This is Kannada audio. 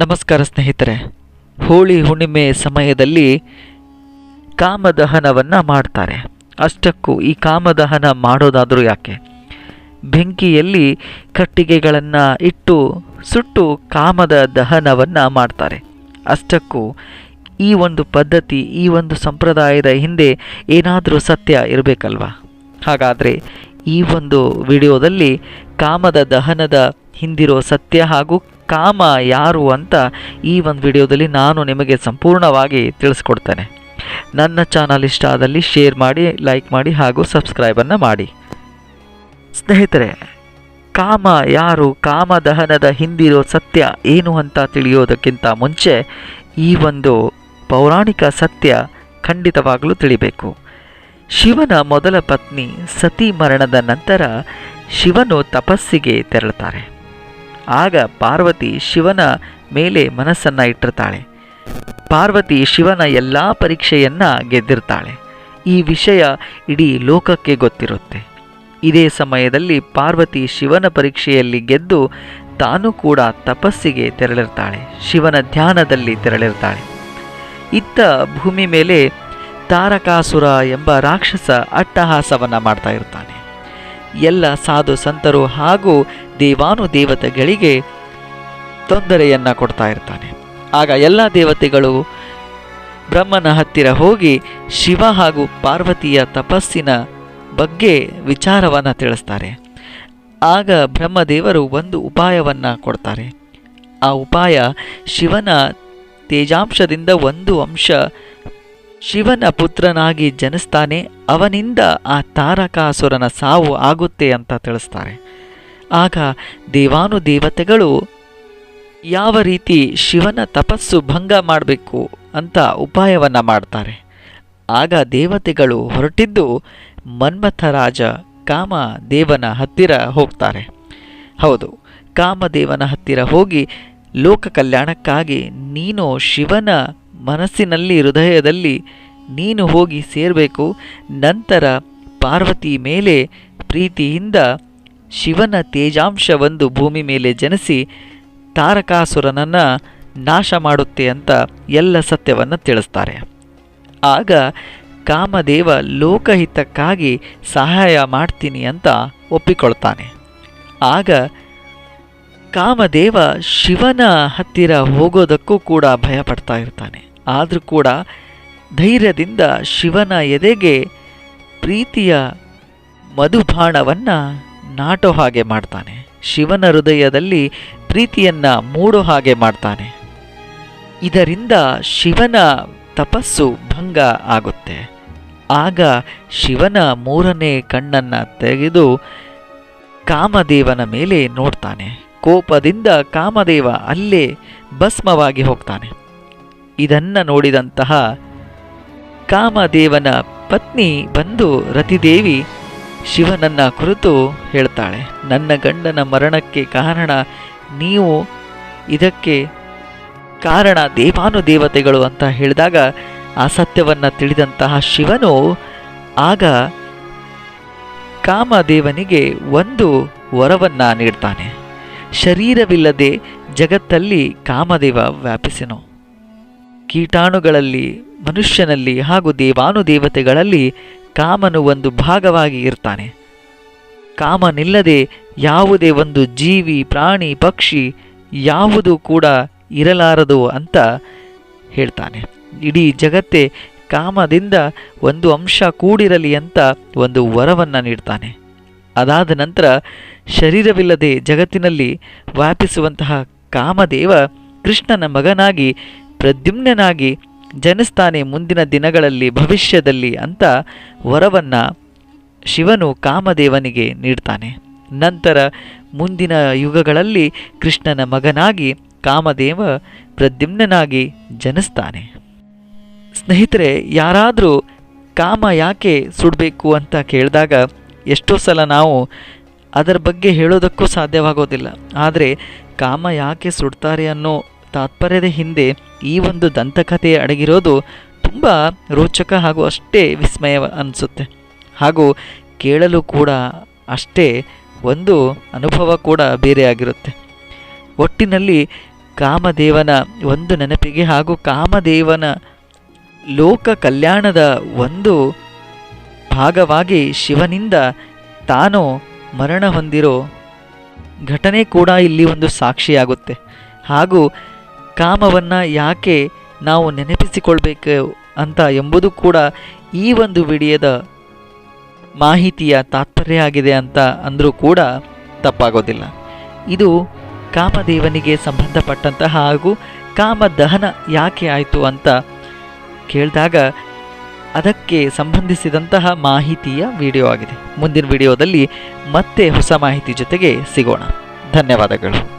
ನಮಸ್ಕಾರ ಸ್ನೇಹಿತರೆ. ಹೋಳಿ ಹುಣ್ಣಿಮೆ ಸಮಯದಲ್ಲಿ ಕಾಮದಹನವನ್ನು ಮಾಡ್ತಾರೆ. ಅಷ್ಟಕ್ಕೂ ಈ ಕಾಮದಹನ ಮಾಡೋದಾದರೂ ಯಾಕೆ? ಬೆಂಕಿಯಲ್ಲಿ ಕಟ್ಟಿಗೆಗಳನ್ನು ಇಟ್ಟು ಸುಟ್ಟು ಕಾಮದ ದಹನವನ್ನು ಮಾಡ್ತಾರೆ. ಅಷ್ಟಕ್ಕೂ ಈ ಒಂದು ಪದ್ಧತಿ, ಈ ಒಂದು ಸಂಪ್ರದಾಯದ ಹಿಂದೆ ಏನಾದರೂ ಸತ್ಯ ಇರಬೇಕಲ್ವಾ? ಹಾಗಾದರೆ ಈ ಒಂದು ವಿಡಿಯೋದಲ್ಲಿ ಕಾಮದ ದಹನದ ಹಿಂದಿರೋ ಸತ್ಯ ಹಾಗೂ ಕಾಮ ಯಾರು ಅಂತ ಈ ಒಂದು ವಿಡಿಯೋದಲ್ಲಿ ನಾನು ನಿಮಗೆ ಸಂಪೂರ್ಣವಾಗಿ ತಿಳಿಸ್ಕೊಡ್ತೇನೆ. ನನ್ನ ಚಾನಲ್ ಇಷ್ಟ ಆದಲ್ಲಿ ಶೇರ್ ಮಾಡಿ, ಲೈಕ್ ಮಾಡಿ ಹಾಗೂ ಸಬ್ಸ್ಕ್ರೈಬನ್ನು ಮಾಡಿ. ಸ್ನೇಹಿತರೆ, ಕಾಮ ಯಾರು, ಕಾಮ ದಹನದ ಹಿಂದಿರೋ ಸತ್ಯ ಏನು ಅಂತ ತಿಳಿಯೋದಕ್ಕಿಂತ ಮುಂಚೆ ಈ ಒಂದು ಪೌರಾಣಿಕ ಸತ್ಯ ಖಂಡಿತವಾಗಲೂ ತಿಳಿಬೇಕು. ಶಿವನ ಮೊದಲ ಪತ್ನಿ ಸತಿ ಮರಣದ ನಂತರ ಶಿವನು ತಪಸ್ಸಿಗೆ ತೆರಳುತ್ತಾರೆ. ಆಗ ಪಾರ್ವತಿ ಶಿವನ ಮೇಲೆ ಮನಸ್ಸನ್ನು ಇಟ್ಟಿರ್ತಾಳೆ. ಪಾರ್ವತಿ ಶಿವನ ಎಲ್ಲ ಪರೀಕ್ಷೆಯನ್ನು ಗೆದ್ದಿರ್ತಾಳೆ. ಈ ವಿಷಯ ಇಡೀ ಲೋಕಕ್ಕೆ ಗೊತ್ತಿರುತ್ತೆ. ಇದೇ ಸಮಯದಲ್ಲಿ ಪಾರ್ವತಿ ಶಿವನ ಪರೀಕ್ಷೆಯಲ್ಲಿ ಗೆದ್ದು ತಾನು ಕೂಡ ತಪಸ್ಸಿಗೆ ತೆರಳಿರ್ತಾಳೆ. ಶಿವನ ಧ್ಯಾನದಲ್ಲಿ ತೆರಳಿರ್ತಾಳೆ. ಇತ್ತ ಭೂಮಿ ಮೇಲೆ ತಾರಕಾಸುರ ಎಂಬ ರಾಕ್ಷಸ ಅಟ್ಟಹಾಸವನ್ನು ಮಾಡ್ತಾ ಇರ್ತಾನೆ. ಎಲ್ಲ ಸಾಧು ಸಂತರು ಹಾಗೂ ದೇವಾನುದೇವತೆಗಳಿಗೆ ತೊಂದರೆಯನ್ನು ಕೊಡ್ತಾ ಇರ್ತಾನೆ. ಆಗ ಎಲ್ಲ ದೇವತೆಗಳು ಬ್ರಹ್ಮನ ಹತ್ತಿರ ಹೋಗಿ ಶಿವ ಹಾಗೂ ಪಾರ್ವತಿಯ ತಪಸ್ಸಿನ ಬಗ್ಗೆ ವಿಚಾರವನ್ನು ತಿಳಿಸ್ತಾರೆ. ಆಗ ಬ್ರಹ್ಮದೇವರು ಒಂದು ಉಪಾಯವನ್ನು ಕೊಡ್ತಾರೆ. ಆ ಉಪಾಯ ಶಿವನ ತೇಜಾಂಶದಿಂದ ಒಂದು ಅಂಶ ಶಿವನ ಪುತ್ರನಾಗಿ ಜನಿಸ್ತಾನೆ, ಅವನಿಂದ ಆ ತಾರಕಾಸುರನ ಸಾವು ಆಗುತ್ತೆ ಅಂತ ತಿಳಿಸ್ತಾರೆ. ಆಗ ದೇವಾನುದೇವತೆಗಳು ಯಾವ ರೀತಿ ಶಿವನ ತಪಸ್ಸು ಭಂಗ ಮಾಡಬೇಕು ಅಂತ ಉಪಾಯವನ್ನು ಮಾಡ್ತಾರೆ. ಆಗ ದೇವತೆಗಳು ಹೊರಟಿದ್ದು ಮನ್ಮಥರಾಜ ಕಾಮದೇವನ ಹತ್ತಿರ ಹೋಗ್ತಾರೆ. ಹೌದು, ಕಾಮದೇವನ ಹತ್ತಿರ ಹೋಗಿ ಲೋಕ ಕಲ್ಯಾಣಕ್ಕಾಗಿ ನೀನು ಶಿವನ ಮನಸ್ಸಿನಲ್ಲಿ, ಹೃದಯದಲ್ಲಿ ನೀನು ಹೋಗಿ ಸೇರಬೇಕು. ನಂತರ ಪಾರ್ವತಿ ಮೇಲೆ ಪ್ರೀತಿಯಿಂದ ಶಿವನ ತೇಜಾಂಶವೊಂದು ಭೂಮಿ ಮೇಲೆ ಜನಿಸಿ ತಾರಕಾಸುರನನ್ನು ನಾಶ ಮಾಡುತ್ತೆ ಅಂತ ಎಲ್ಲ ಸತ್ಯವನ್ನು ತಿಳಿಸ್ತಾರೆ. ಆಗ ಕಾಮದೇವ ಲೋಕಹಿತಕ್ಕಾಗಿ ಸಹಾಯ ಮಾಡ್ತೀನಿ ಅಂತ ಒಪ್ಪಿಕೊಳ್ತಾನೆ. ಆಗ ಕಾಮದೇವ ಶಿವನ ಹತ್ತಿರ ಹೋಗೋದಕ್ಕೂ ಕೂಡ ಭಯಪಡ್ತಾ ಇರ್ತಾನೆ. ಆದರೂ ಕೂಡ ಧೈರ್ಯದಿಂದ ಶಿವನ ಎದೆಗೆ ಪ್ರೀತಿಯ ಮಧುಬಾಣವನ್ನು ನಾಟೋ ಹಾಗೆ ಮಾಡ್ತಾನೆ. ಶಿವನ ಹೃದಯದಲ್ಲಿ ಪ್ರೀತಿಯನ್ನು ಮೂಡೋ ಹಾಗೆ ಮಾಡ್ತಾನೆ. ಇದರಿಂದ ಶಿವನ ತಪಸ್ಸು ಭಂಗ ಆಗುತ್ತೆ. ಆಗ ಶಿವನ ಮೂರನೇ ಕಣ್ಣನ್ನು ತೆಗೆದು ಕಾಮದೇವನ ಮೇಲೆ ನೋಡ್ತಾನೆ. ಕೋಪದಿಂದ ಕಾಮದೇವ ಅಲ್ಲೇ ಭಸ್ಮವಾಗಿ ಹೋಗ್ತಾನೆ. ಇದನ್ನು ನೋಡಿದಂತಹ ಕಾಮದೇವನ ಪತ್ನಿ ಬಂದು ರತಿದೇವಿ ಶಿವನನ್ನ ಕುರಿತು ಹೇಳ್ತಾಳೆ, ನನ್ನ ಗಂಡನ ಮರಣಕ್ಕೆ ಕಾರಣ ನೀವು, ಇದಕ್ಕೆ ಕಾರಣ ದೇವಾನುದೇವತೆಗಳು ಅಂತ ಹೇಳಿದಾಗ ಆ ಸತ್ಯವನ್ನು ತಿಳಿದಂತಹ ಶಿವನು ಆಗ ಕಾಮದೇವನಿಗೆ ಒಂದು ವರವನ್ನು ನೀಡ್ತಾನೆ. ಶರೀರವಿಲ್ಲದೆ ಜಗತ್ತಲ್ಲಿ ಕಾಮದೇವ ವ್ಯಾಪಿಸಿನು. ಕೀಟಾಣುಗಳಲ್ಲಿ, ಮನುಷ್ಯನಲ್ಲಿ ಹಾಗೂ ದೇವಾನುದೇವತೆಗಳಲ್ಲಿ ಕಾಮನು ಒಂದು ಭಾಗವಾಗಿ ಇರ್ತಾನೆ. ಕಾಮನಿಲ್ಲದೆ ಯಾವುದೇ ಒಂದು ಜೀವಿ, ಪ್ರಾಣಿ, ಪಕ್ಷಿ ಯಾವುದು ಕೂಡ ಇರಲಾರದು ಅಂತ ಹೇಳ್ತಾನೆ. ಇಡೀ ಜಗತ್ತೇ ಕಾಮದಿಂದ ಒಂದು ಅಂಶ ಕೂಡಿರಲಿ ಅಂತ ಒಂದು ವರವನ್ನು ನೀಡ್ತಾನೆ. ಅದಾದ ನಂತರ ಶರೀರವಿಲ್ಲದೆ ಜಗತ್ತಿನಲ್ಲಿ ವ್ಯಾಪಿಸುವಂತಹ ಕಾಮದೇವ ಕೃಷ್ಣನ ಮಗನಾಗಿ ಪ್ರದ್ಯುಮ್ನಾಗಿ ಜನಿಸ್ತಾನೆ ಮುಂದಿನ ದಿನಗಳಲ್ಲಿ, ಭವಿಷ್ಯದಲ್ಲಿ ಅಂತ ವರವನ್ನು ಶಿವನು ಕಾಮದೇವನಿಗೆ ನೀಡ್ತಾನೆ. ನಂತರ ಮುಂದಿನ ಯುಗಗಳಲ್ಲಿ ಕೃಷ್ಣನ ಮಗನಾಗಿ ಕಾಮದೇವ ಪ್ರದ್ಯುಮ್ನಾಗಿ ಜನಿಸ್ತಾನೆ. ಸ್ನೇಹಿತರೆ, ಯಾರಾದರೂ ಕಾಮ ಯಾಕೆ ಸುಡಬೇಕು ಅಂತ ಕೇಳಿದಾಗ ಎಷ್ಟೋ ಸಲ ನಾವು ಅದರ ಬಗ್ಗೆ ಹೇಳೋದಕ್ಕೂ ಸಾಧ್ಯವಾಗೋದಿಲ್ಲ. ಆದರೆ ಕಾಮ ಯಾಕೆ ಸುಡ್ತಾರೆ ಅನ್ನೋ ತಾತ್ಪರ್ಯದ ಹಿಂದೆ ಈ ಒಂದು ದಂತಕಥೆ ಅಡಗಿರೋದು ತುಂಬ ರೋಚಕ ಹಾಗೂ ಅಷ್ಟೇ ವಿಸ್ಮಯ ಅನಿಸುತ್ತೆ. ಹಾಗೂ ಕೇಳಲು ಕೂಡ ಅಷ್ಟೇ ಒಂದು ಅನುಭವ ಕೂಡ ಬೇರೆಯಾಗಿರುತ್ತೆ. ಒಟ್ಟಿನಲ್ಲಿ ಕಾಮದೇವನ ಒಂದು ನೆನಪಿಗೆ ಹಾಗೂ ಕಾಮದೇವನ ಲೋಕ ಕಲ್ಯಾಣದ ಒಂದು ಭಾಗವಾಗಿ ಶಿವನಿಂದ ತಾನು ಮರಣ ಹೊಂದಿರೋ ಘಟನೆ ಕೂಡ ಇಲ್ಲಿ ಒಂದು ಸಾಕ್ಷಿಯಾಗುತ್ತೆ. ಹಾಗೂ ಕಾಮವನ್ನು ಯಾಕೆ ನಾವು ನೆನಪಿಸಿಕೊಳ್ಬೇಕು ಅಂತ ಎಂಬುದು ಕೂಡ ಈ ಒಂದು ವಿಡಿಯೋದ ಮಾಹಿತಿಯ ತಾತ್ಪರ್ಯ ಆಗಿದೆ ಅಂತ ಅಂದರೂ ಕೂಡ ತಪ್ಪಾಗೋದಿಲ್ಲ. ಇದು ಕಾಮದೇವನಿಗೆ ಸಂಬಂಧಪಟ್ಟಂತಹ ಹಾಗೂ ಕಾಮದಹನ ಯಾಕೆ ಆಯಿತು ಅಂತ ಕೇಳಿದಾಗ ಅದಕ್ಕೆ ಸಂಬಂಧಿಸಿದಂತಹ ಮಾಹಿತಿಯ ವಿಡಿಯೋ ಆಗಿದೆ. ಮುಂದಿನ ವಿಡಿಯೋದಲ್ಲಿ ಮತ್ತೆ ಹೊಸ ಮಾಹಿತಿ ಜೊತೆಗೆ ಸಿಗೋಣ. ಧನ್ಯವಾದಗಳು.